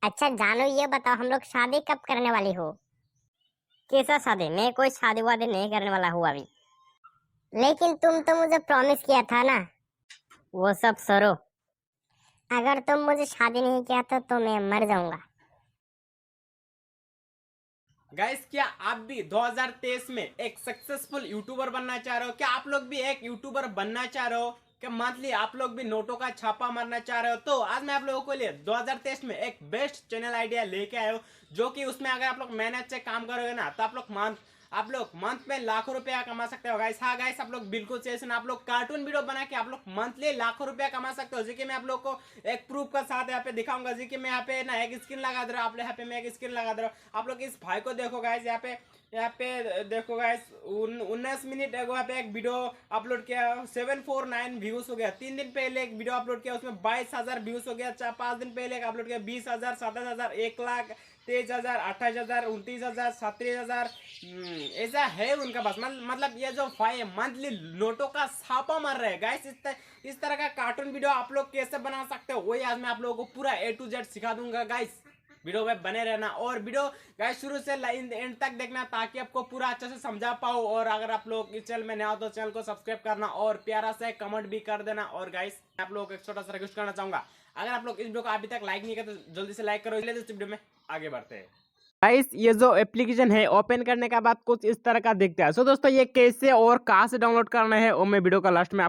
अच्छा जानो, ये बताओ हम लोग शादी कब करने वाली हो? कैसा शादी? मैं कोई शादी वादी नहीं करने वाला हूँ अभी। लेकिन तुम तो मुझे प्रॉमिस किया था ना। वो सब सरो। अगर तुम मुझे शादी नहीं किया तो मैं मर जाऊंगा। गाइस, क्या आप भी 2023 में एक सक्सेसफुल यूट्यूबर बनना चाह रहे हो? क्या आप लोग भी एक यूट्यूबर बनना चाह रहे हो? क्या मंथली आप लोग भी नोटों का छापा मारना चाह रहे हो? तो आज मैं आप लोगों के लिए 2023 में एक बेस्ट चैनल आइडिया लेके आया हूँ, जो कि उसमें अगर आप लोग मेहनत से काम करोगे ना तो आप लोग मंथ में लाखों रुपया कमा सकते हो गाइस। हाँ गाइस, आप लोग बिल्कुल सही सुना। आप लोग कार्टून वीडियो बना के आप लोग मंथली लाखों रुपया कमा सकते हो। जी कि मैं आप लोग को एक प्रूफ का साथ यहाँ पे दिखाऊंगा। जी कि मैं यहाँ पे ना एक स्क्रीन लगा दे रहा हूँ। आप लोग यहाँ पे मैं एक स्क्रीन लगा दे रहा हूँ। आप लोग इस भाई को देखो गाइस। यहाँ पे देखो गाइस, 19 मिनट यहाँ पे एक वीडियो अपलोड किया, 749 व्यूज हो गया। 3 दिन पहले एक वीडियो अपलोड किया, उसमें 22,000 व्यूज हो गया। 5 दिन पहले एक अपलोड किया, 20,000, 27,000, 1,00,000, 23,000, 28,000, 29,000, 37,000। ऐसा है उनका पास। मतलब ये जो फाइ मंथली नोटों का छापा मार रहे हैं गाइस। इस तरह का कार्टून वीडियो आप लोग कैसे बना सकते हो, वही आज मैं आप लोगों को पूरा A to Z सिखा दूंगा गाइस। वीडियो में बने रहना और वीडियो गाइस शुरू से एंड तक देखना, ताकि आपको पूरा अच्छे से समझा पाओ। और अगर आप लोग इस चैनल में नया हो तो चैनल को सब्सक्राइब करना और प्यारा से कमेंट भी कर देना। और गाइस आप लोगों को एक छोटा सा रिक्वेस्ट करना चाहूंगा, अगर आप लोग इस वीडियो को अभी तक लाइक नहीं किया तो जल्दी से लाइक करो। इस वीडियो में आगे बढ़ते हैं। गाइस, ये जो एप्लीकेशन है ओपन करने के बाद कुछ इस तरह का दिखता है। सो दोस्तों, ये कैसे और कहाँ से डाउनलोड करना है वो मैं वीडियो का लास्ट में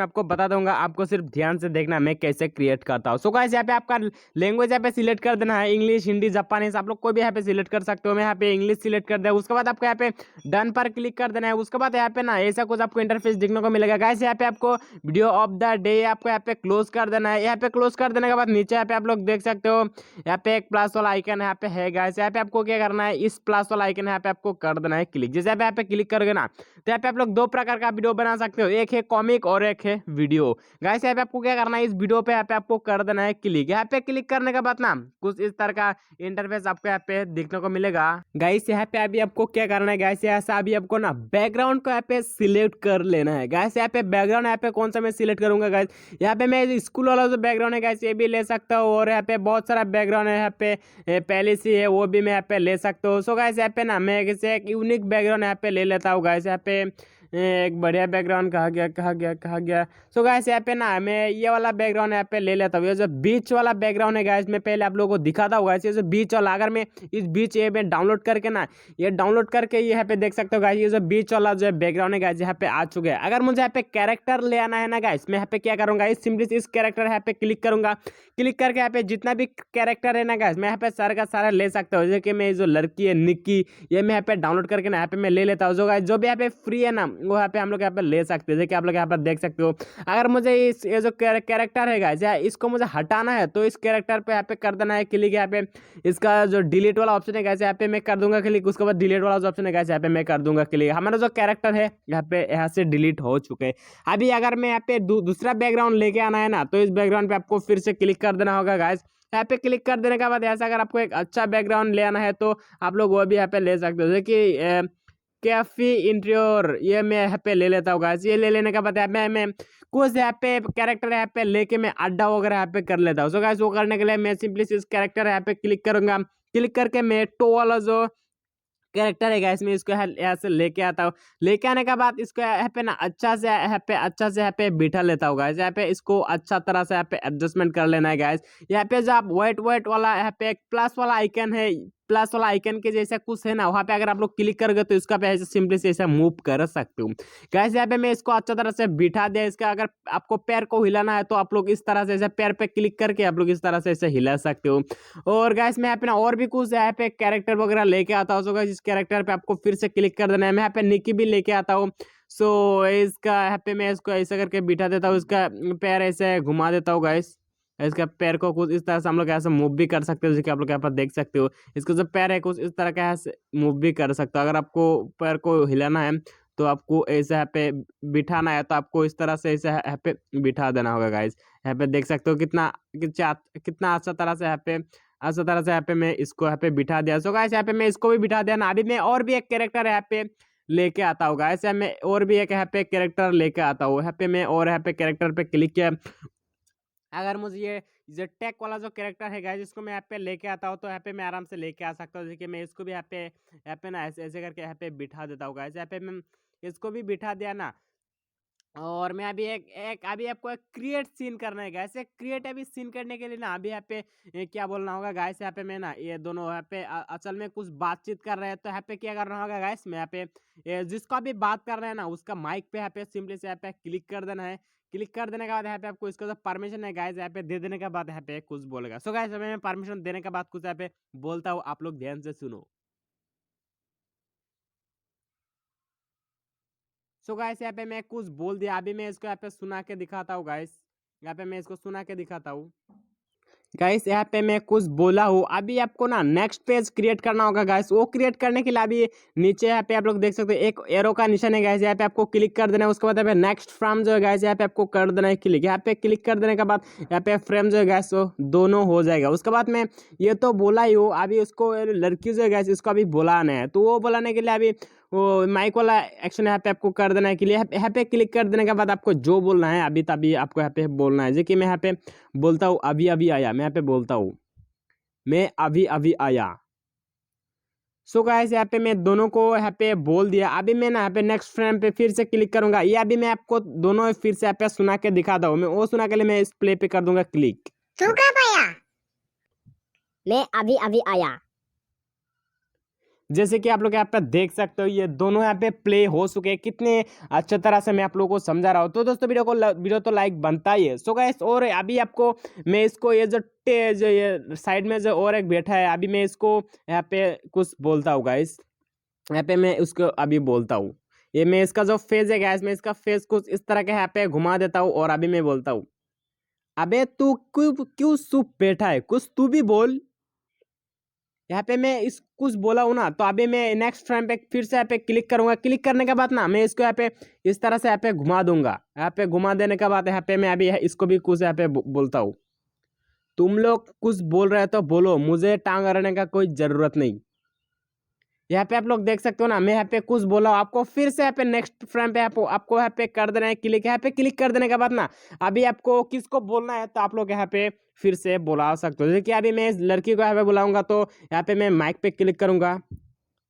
आपको बता दूंगा। आपको सिर्फ ध्यान से देखना मैं कैसे क्रिएट करता हूँ। सो गाइस, यहाँ पे आपका लैंग्वेज यहाँ पे सिलेक्ट कर देना है, इंग्लिश, हिंदी, जापानीज। आप लोग कोई भी यहाँ पे सिलेक्ट कर सकते हो। मैं यहाँ पे इंग्लिश सिलेक्ट कर दिया। उसके बाद आपको यहाँ पे डन पर क्लिक कर देना है। उसके बाद यहाँ पे ना ऐसा कुछ आपको इंटरफेस देखने को मिलेगा गाइस। यहाँ पे आपको वीडियो ऑफ द डे आपको यहाँ पे क्लोज कर देना है। यहाँ पे क्लोज कर देने के बाद नीचे यहाँ पे आप लोग देख सकते हो, यहाँ पे एक प्लस वाला आइकन यहाँ पे है गाइस। यहाँ पे आपको क्या करना है, इस प्लस वाला आइकन यहाँ पे आपको कर देना है क्लिक। जैसे यहाँ पे क्लिक करोगे ना तो यहाँ पे आप लोग दो प्रकार का वीडियो बना सकते हो, एक है कॉमिक और एक है वीडियो। गाइस, यहाँ पे आपको क्या करना है, इस वीडियो पे यहाँ पे आपको कर देना है क्लिक। यहाँ पे क्लिक करने के बाद ना कुछ इस तरह का इंटरफेस आपको यहाँ पे देखने को मिलेगा गाइस। यहाँ पे अभी आपको क्या करना है गाइस, ऐसा अभी आपको ना बैकग्राउंड को यहाँ पे सिलेक्ट कर लेना है गाइस। यहाँ पे बैकग्राउंड यहाँ पे कौन सा मैं सिलेक्ट करूंगा गाइस, यहाँ पे मैं स्कूल वाला जो बैकग्राउंड है गाइस ये भी ले सकता हूँ। और यहाँ पे बहुत सारा बैकग्राउंड है, यहाँ पे पहले से है वो भी मैं यहाँ पे ले सकता हूँ। सो गाइस, यहाँ पे ना मैं एक यूनिक बैकग्राउंड यहाँ पे ले लेता हूँ गाइस। यहाँ पे एक बढ़िया बैकग्राउंड कहा गया। सो गाइस, यहाँ पे ना मैं ये वाला बैकग्राउंड यहाँ पे ले लेता हूँ। ये जो बीच वाला बैकग्राउंड है गाइस, मैं पहले आप लोगों को दिखाता हूँ गाइस। ये जो बीच वाला, अगर मैं इस बीच ये मैं डाउनलोड करके ना, ये डाउनलोड करके यहाँ पे देख सकते हो गाइस, ये जो बीच वाला जो बैकग्राउंड है गाइस यहाँ पे आ चुके हैं। अगर मुझे यहाँ पे कैरेक्टर ले आना है ना गाइस, मैं यहाँ पे क्या करूंगा, इस सिंपली इस कैरेक्टर यहाँ पे क्लिक करूंगा। क्लिक करके यहाँ पे जितना भी कैरेक्टर है ना गाइस, मैं यहाँ पे सारे का सारा ले सकता हूँ। जैसे कि मैं जो लड़की है निक्की, ये मैं यहाँ पे डाउनलोड करके ना यहाँ पे मैं ले लेता हूँ। जो गाइस जो भी यहाँ पे फ्री है ना वो यहाँ पे हम लोग यहाँ पे ले सकते हैं। जैसे कि आप लोग यहाँ पर देख सकते हो, अगर मुझे इस ये जो कैरेक्टर है गाइस इसको मुझे हटाना है तो इस कैरेक्टर पे यहाँ पे कर देना है क्लिक। यहाँ पे इसका जो डिलीट वाला ऑप्शन है गाइस यहाँ पे मैं कर दूंगा क्लिक। उसके बाद डिलीट वाला जो ऑप्शन है गाइस यहाँ पे मैं कर दूंगा क्लिक। हमारा जो कैरेक्टर है यहाँ से डिलीट हो चुके हैं। अभी अगर मैं यहाँ पे दूसरा बैकग्राउंड लेके आना है ना तो इस बैकग्राउंड पे आपको फिर से क्लिक कर देना होगा गाइस। यहाँ पे क्लिक कर देने के बाद ऐसा अगर आपको एक अच्छा बैकग्राउंड ले आना है तो आप लोग वो भी यहाँ पे ले सकते हो। जैसे कि कैफी इंटीरियर ये मैं यहाँ पे ले लेता हूँ गाइस। ये ले लेने के बाद मैं कुछ यहाँ पे कैरेक्टर यहाँ पे लेके मैं अड्डा वगैरह यहाँ पे कर लेता हूँ। सो गाइस, वो करने के लिए मैं सिंपली इस कैरेक्टर यहाँ पे क्लिक करूंगा। क्लिक करके मैं टो वाला जो कैरेक्टर है गाइस मैं इसको यहाँ से लेके आता हूँ। लेके आने के बाद इसको यहाँ पे ना अच्छा से यहाँ पे बिठा लेता हूँ गाइस। यहाँ पे इसको अच्छा तरह से यहाँ पे एडजस्टमेंट कर लेना है गाइस। यहाँ पे जो आप वाइट वाला यहाँ पे एक प्लस वाला आइकन है, प्लस वाला आइकन के जैसा कुछ है ना, वहाँ पे अगर आप लोग क्लिक करोगे तो इसका पे ऐसे सिंपली से ऐसे मूव कर सकते हो गाइस। यहाँ पे मैं इसको अच्छा तरह से बिठा दिया। इसका अगर आपको पैर को हिलाना है तो आप लोग इस तरह से ऐसे पैर पे क्लिक करके आप लोग इस तरह से ऐसे हिला सकते हो। और गाइस मैं यहाँ पे ना और भी कुछ यहाँ पे कैरेक्टर वगैरह लेके आता हूँ। सो गाइस, इस कैरेक्टर पे आपको फिर से क्लिक कर देना है। मैं यहाँ पे निकी भी लेके आता हूँ। सो इसका यहाँ पे मैं इसको ऐसा करके बिठा देता हूँ, इसका पैर ऐसे घुमा देता हूँ गाइस। इसका पैर को कुछ इस तरह से हम लोग ऐसे मूव भी कर सकते हो, जैसे कि आप लोग यहाँ पर देख सकते हो। इसका जो पैर है कुछ इस तरह का ऐसे मूव भी कर सकते हो। अगर आपको पैर को हिलाना है तो आपको ऐसे यहाँ पे बिठाना है तो आपको इस तरह से ऐसे यहाँ पे बिठा देना होगा गाइस। यहाँ पे देख सकते हो कितना अच्छा तरह से यहाँ पे मैं इसको यहाँ पे बिठा दिया। सो गाइस, यहाँ पे मैं इसको भी बिठा दिया ना। अभी मैं और भी एक कैरेक्टर यहाँ पे लेके आता हूँ गाइस। मैं और भी एक यहाँ पे कैरेक्टर लेके आता हूँ। यहाँ पे मैं और यहाँ पे कैरेक्टर पे क्लिक किया। अगर मुझे ये जो टेक वाला जो कैरेक्टर है गाइस, इसको मैं यहाँ पे लेके आता हूँ, तो यहाँ पे मैं आराम से लेके आ सकता हूँ। देखिए मैं इसको भी यहाँ पे ना ऐसे ऐसे करके यहाँ पे बिठा देता हूँ गाइस। यहाँ पे मैं इसको भी बिठा दिया ना, और मैं अभी एक एक अभी आपको एक क्रिएट सीन करना है गाइस। एक क्रिएट अभी सीन करने के लिए ना अभी यहाँ पे क्या बोलना होगा गाइस। यहाँ पे मैं ना ये दोनों यहाँ पे असल में कुछ बातचीत कर रहे हैं, तो यहाँ पे क्या करना होगा गाइस। मैं यहाँ पे जिसको अभी बात कर रहे हैं ना, उसका माइक पे यहाँ पे सिंपली से यहाँ पे क्लिक कर देना है। क्लिक कर देने के बाद यहाँ पे आपको इसका जो परमिशन है गाइस, यहाँ पे दे देने के बाद यहाँ पे कुछ बोलेगा। सो गाइस मैं परमिशन देने के बाद कुछ यहाँ पे बोलता हूँ, आप लोग ध्यान से सुनो। सो गाइस यहाँ पे मैं कुछ बोल दिया, अभी मैं इसको यहाँ पे सुना के दिखाता हूँ गाइस। यहाँ पे मैं इसको सुना के दिखाता हूँ गाइस। यहाँ पे मैं कुछ बोला हूँ। अभी आपको ना नेक्स्ट पेज क्रिएट करना होगा गाइस। वो क्रिएट करने के लिए अभी नीचे यहाँ पे आप लोग देख सकते हो एक एरो का निशान है गाइस, यहाँ पे आपको क्लिक कर देना है। उसके बाद यहाँ पे नेक्स्ट फ्रेम जो है गाइस, यहाँ पे आपको कर देना है क्लिक। यहाँ पे क्लिक कर देने के बाद यहाँ पे फ्रेम जो है गाइस वो दोनों हो जाएगा। उसके बाद मैं ये तो बोला ही हूँ, अभी उसको लड़की जो है गाइस इसको अभी बुलाना है, तो वो बुलाने के लिए अभी वो माइक वाला एक्शन यहाँ पे आपको कर देना है के लिए। यहाँ पे क्लिक कर देने के बाद आपको जो बोलना है अभी तभी आपको यहाँ पे बोलना है। जैसे कि मैं यहाँ पे बोलता हूँ अभी अभी आया, मैं यहाँ पे बोलता हूँ मैं अभी अभी आया। सो गाइस यहाँ पे मैं दोनों को यहाँ पे बोल दिया। अभी मैं ना यहाँ पे नेक्स्ट फ्रेम पे फिर से क्लिक करूंगा। ये अभी मैं आपको दोनों फिर से यहाँ पे सुना के दिखाता हूँ। मैं वो सुना के लिए मैं इस प्ले पे कर दूंगा क्लिक। तू कब आया? मैं अभी अभी आया। जैसे कि आप लोग यहाँ पे देख सकते हो ये दोनों यहाँ पे प्ले हो चुके हैं। कितने अच्छे तरह से मैं आप लोगों को समझा रहा हूँ। तो दोस्तों वीडियो तो लाइक बनता ही है। सो गाइस और अभी आपको मैं इसको ये जो ये साइड में जो और एक बैठा है, अभी मैं इसको यहाँ पे कुछ बोलता हूँ गाइस। यहाँ पे मैं उसको अभी बोलता हूँ, ये मैं इसका जो फेस है गाइस, मैं इसका फेस कुछ इस तरह के यहाँ पे घुमा देता हूँ और अभी मैं बोलता हूँ अबे तू क्यों क्यों चुप बैठा है, कुछ तू भी बोल। यहाँ पे मैं इस कुछ बोला हूँ ना, तो अभी मैं नेक्स्ट फ्रेम पे फिर से यहाँ पे क्लिक करूंगा। क्लिक करने के बाद ना मैं इसको यहाँ पे इस तरह से यहाँ पे घुमा दूंगा। यहाँ पे घुमा देने के बाद यहाँ पे मैं अभी इसको भी कुछ यहाँ पे बोलता हूँ तुम लोग कुछ बोल रहे हो तो बोलो, मुझे टांग अड़ने का कोई जरूरत नहीं। यहाँ पे आप लोग देख सकते हो ना, मैं यहाँ पे कुछ बोला हूँ। आपको फिर से यहाँ पे नेक्स्ट फ्रेम पे आपको यहाँ पे कर देना है क्लिक। यहाँ पे क्लिक कर देने के बाद ना अभी आपको किसको बोलना है तो आप लोग यहाँ पे फिर से बुला सकते हो। जैसे कि अभी मैं इस लड़की को यहाँ पे बुलाऊंगा, तो यहाँ पे मैं माइक पे क्लिक करूंगा।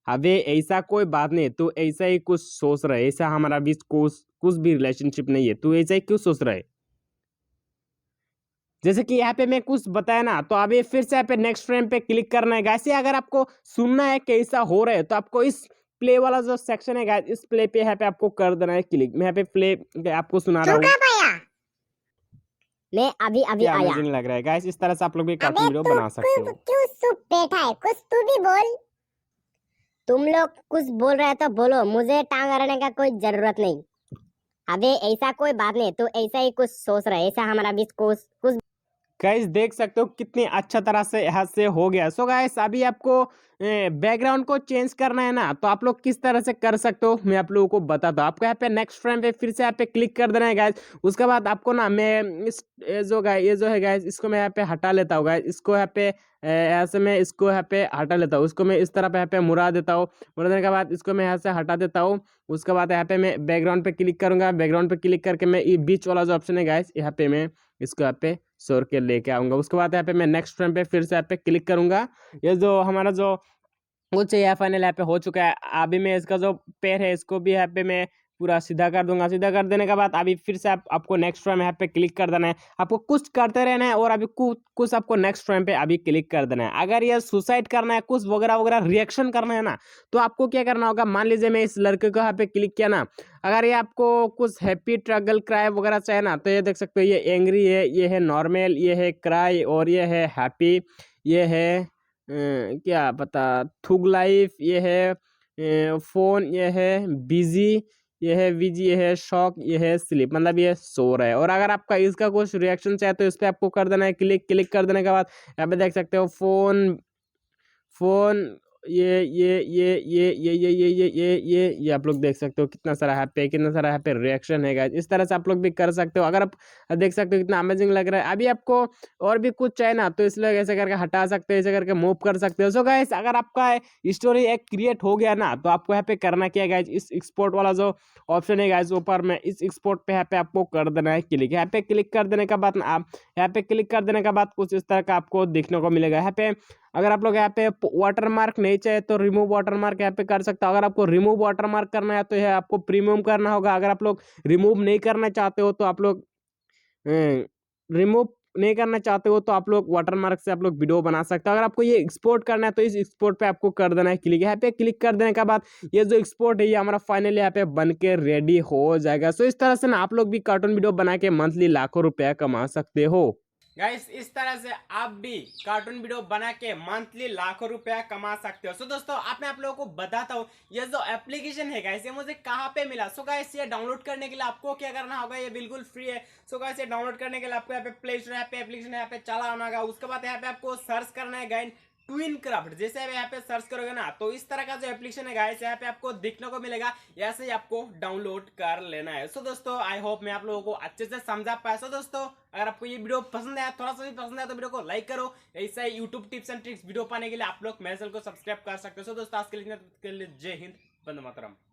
अबे ऐसा कोई बात नहीं, तू ऐसा ही कुछ सोच रहा है, ऐसा हमारा बीच कुछ कुछ भी रिलेशनशिप नहीं है, तू ऐसा ही क्यों सोच रहा है। जैसे कि यहाँ पे मैं कुछ बताया ना, तो अभी फिर से यहाँ पे नेक्स्ट फ्रेम पे क्लिक करना है गाइस। अगर आपको सुनना है कैसा हो रहा है तो आपको इस प्ले वाला जो सेक्शन है गाइस, इस प्ले पे यहाँ पे आपको कर देना है क्लिक। मैं यहाँ पे प्ले आपको सुना रहा हूँ। मैं अभी अभी क्या आया। अमेजिंग लग रहा है गाइस। इस तरह से आप लोग भी काफी अबे वीडियो तू बना सकते हो। क्यों चुप बैठा है, कुछ तू भी बोल। तुम लोग कुछ बोल रहे हो तो बोलो, मुझे टांग अड़ने का कोई जरूरत नहीं। अबे ऐसा कोई बात नहीं, तू ऐसा ही कुछ सोच रहा है, ऐसा हमारा बीच कुछ कुछ गाइस देख सकते हो कितनी अच्छा तरह से यहाँ से हो गया। सो गाइस अभी आपको बैकग्राउंड को चेंज करना है ना, तो आप लोग किस तरह से कर सकते हो मैं आप लोगों को बताता हूँ। आपको यहाँ पे नेक्स्ट फ्रेम पे फिर से यहाँ पे क्लिक कर देना है गाइस। उसके बाद आपको ना मैं इस ये जो है गाइस, इसको मैं यहाँ पे हटा लेता हूँ गाइस। इसको यहाँ पे ऐसे मैं इसको यहाँ पे हटा लेता हूँ। इसको मैं इस तरह पे यहाँ पे मुड़ा देता हूँ। मुड़ा देने के बाद इसको मैं यहाँ से हटा देता हूँ। उसके बाद यहाँ पे मैं बैकग्राउंड पे क्लिक करूंगा। बैकग्राउंड पे क्लिक करके मैं ये बीच वाला जो ऑप्शन है गाइस, यहाँ पे मैं इसको यहाँ पे सोर के लेके आऊंगा। उसके बाद यहाँ पे मैं नेक्स्ट फ्रेम पे फिर से यहाँ पे क्लिक करूंगा। ये जो हमारा जो कुछ यहाँ फाइनल यहाँ पे हो चुका है। अभी मैं इसका जो पैर है इसको भी यहाँ पे मैं पूरा सीधा कर दूंगा। सीधा कर देने के बाद अभी फिर से आपको नेक्स्ट फ्रेम यहाँ पे क्लिक कर देना है। आपको कुछ करते रहना है और अभी कुछ आपको नेक्स्ट फ्रेम पे अभी क्लिक कर देना है। अगर ये सुसाइड करना है, कुछ वगैरह वगैरह रिएक्शन करना है ना, तो आपको क्या करना होगा। मान लीजिए मैं इस लड़के को यहाँ पे क्लिक किया ना, अगर ये आपको कुछ हैप्पी ट्रगल क्राई वगैरह चाहिए ना, तो ये देख सकते हो ये एंग्री है, ये है नॉर्मल, ये है क्राई और ये है हैप्पी, ये है क्या पता थुग लाइफ, ये है फोन, ये है बिजी, ये है विजी, ये है शॉक, ये है स्लीप, मतलब ये सो रहा है। और अगर आपका इसका कुछ रिएक्शन चाहिए तो इस पर आपको कर देना है क्लिक। क्लिक कर देने के बाद यहाँ पे देख सकते हो फोन फोन ये आप लोग देख सकते हो कितना सारा यहाँ पे रिएक्शन है गाइज। इस तरह से आप लोग भी कर सकते हो। अगर आप देख सकते हो कितना अमेजिंग लग रहा है। अभी आपको और भी कुछ चाहिए ना तो इसलिए ऐसे करके हटा सकते हो, ऐसे करके मूव कर सकते हो। सो गाइज अगर आपका स्टोरी एक क्रिएट हो गया ना तो आपको यहाँ पे करना क्या है गाइज, इस एक्सपोर्ट वाला जो ऑप्शन है गाइज ऊपर में, इस एक्सपोर्ट पे यहाँ पे आपको कर देना है क्लिक। यहाँ पे क्लिक कर देने के बाद आप यहाँ पे क्लिक कर देने के बाद कुछ इस तरह का आपको देखने को मिलेगा। यहाँ पे अगर आप लोग यहाँ पे वाटर मार्क नहीं चाहिए तो रिमूव वाटर मार्क यहाँ पे कर सकते हो। अगर आपको रिमूव वाटर मार्क करना है तो यह आपको प्रीमियम करना होगा। अगर आप लोग रिमूव नहीं करना चाहते हो तो आप लोग रिमूव नहीं करना चाहते हो तो आप लोग वाटर मार्क से आप लोग वीडियो बना सकते हो। अगर आपको ये एक्सपोर्ट करना है तो इस एक्सपोर्ट पे आपको कर देना है क्लिक। यहाँ पे क्लिक कर देने के बाद ये जो एक्सपोर्ट है ये हमारा फाइनली यहाँ पे बन के रेडी हो जाएगा। सो इस तरह से ना आप लोग भी कार्टून वीडियो बना के मंथली लाखों रुपया कमा सकते हो। गाइस इस तरह से आप भी कार्टून वीडियो बना के मंथली लाखों रुपया कमा सकते हो। सो दोस्तों आप लोगों को बताता हूँ ये जो एप्लीकेशन है गाइस ये मुझे कहाँ पे मिला। सो गाइस ये डाउनलोड करने के लिए आपको क्या करना होगा, ये बिल्कुल फ्री है। सो गाइस ये डाउनलोड करने के लिए आपको यहाँ पे प्ले स्टोर यहाँ पे एप्लीकेशन यहाँ पे चलाना होगा। उसके बाद यहाँ पे आपको सर्च करना है गाइस ट्विन क्राफ्ट। जैसे आप यहाँ पे सर्च करोगे ना तो इस तरह का जो एप्लीकेशन है गाइस यहाँ पे आपको दिखने को मिलेगा। ऐसे ही आपको डाउनलोड कर लेना है। सो दोस्तों आई होप मैं आप लोगों को अच्छे से समझा पाया। सो दोस्तों अगर आपको ये वीडियो पसंद आया, थोड़ा सा भी पसंद आया तो वीडियो को लाइक करो। ऐसा ही YouTube tips and tricks video पाने के लिए आप लोग मेरे चैनल को सब्सक्राइब कर सकते हो। सो दोस्तों आज के लिए जय हिंद, वंदे मातरम।